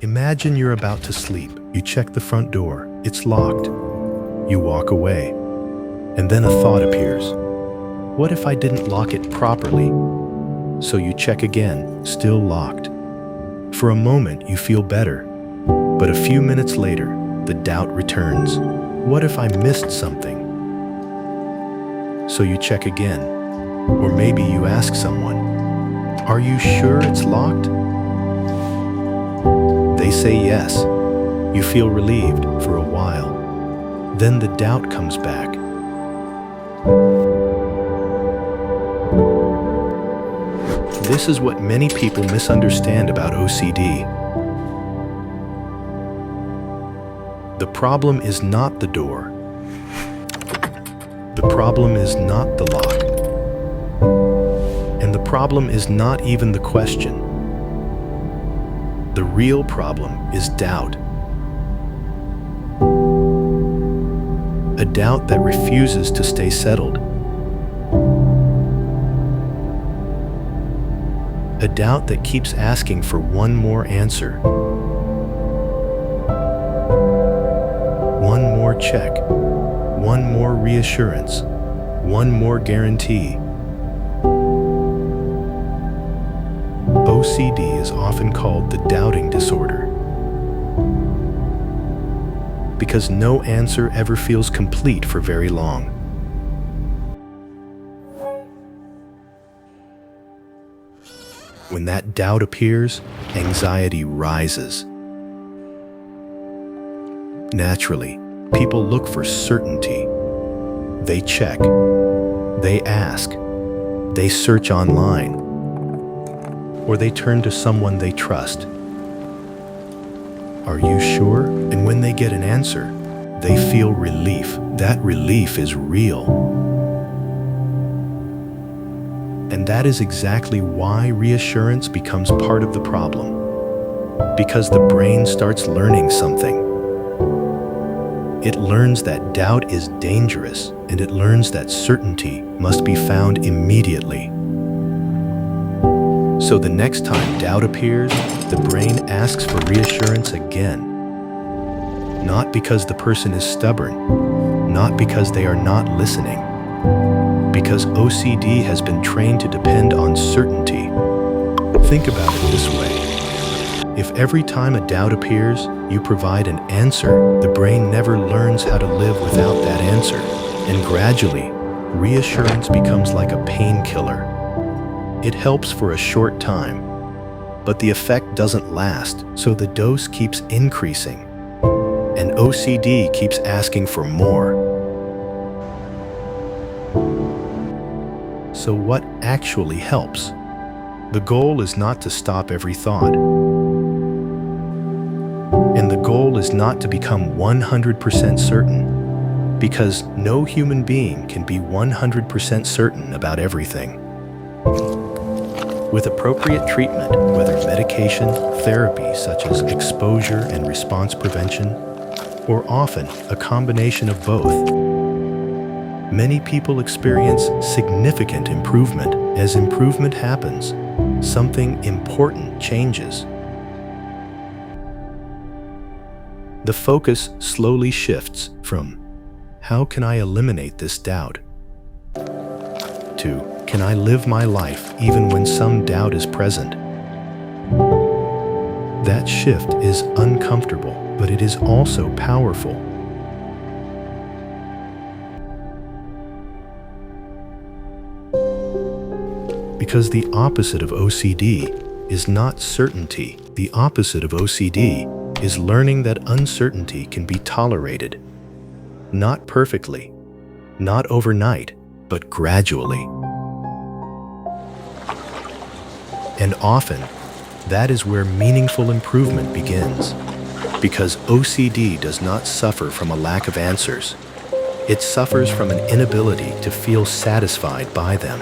Imagine you're about to sleep. You check the front door. It's locked. You walk away. And then a thought appears. What if I didn't lock it properly? So you check again, still locked. For a moment, you feel better. But a few minutes later, the doubt returns. What if I missed something? So you check again. Or maybe you ask someone, "Are you sure it's locked?" They say yes. You feel relieved for a while. Then the doubt comes back. This is what many people misunderstand about OCD. The problem is not the door. The problem is not the lock. And the problem is not even the question. The real problem is doubt. A doubt that refuses to stay settled. A doubt that keeps asking for one more answer. One more check. One more reassurance. One more guarantee. OCD is often called the doubting disorder because no answer ever feels complete for very long. When that doubt appears, anxiety rises. Naturally, people look for certainty. They check, they ask, they search online, or they turn to someone they trust. Are you sure? And when they get an answer, they feel relief. That relief is real. And that is exactly why reassurance becomes part of the problem. Because the brain starts learning something. It learns that doubt is dangerous, and it learns that certainty must be found immediately. So the next time doubt appears, the brain asks for reassurance again. Not because the person is stubborn, not because they are not listening, because OCD has been trained to depend on certainty. Think about it this way. If every time a doubt appears, you provide an answer, the brain never learns how to live without that answer. And gradually, reassurance becomes like a painkiller. It helps for a short time, but the effect doesn't last, so the dose keeps increasing, and OCD keeps asking for more. So what actually helps? The goal is not to stop every thought. And the goal is not to become 100% certain, because no human being can be 100% certain about everything. With appropriate treatment, whether medication, therapy such as exposure and response prevention, or often a combination of both, many people experience significant improvement. As improvement happens, something important changes. The focus slowly shifts from, "How can I eliminate this doubt?" to, "Can I live my life even when some doubt is present?" That shift is uncomfortable, but it is also powerful. Because the opposite of OCD is not certainty. The opposite of OCD is learning that uncertainty can be tolerated. Not perfectly, not overnight, but gradually. And often, that is where meaningful improvement begins. Because OCD does not suffer from a lack of answers. It suffers from an inability to feel satisfied by them.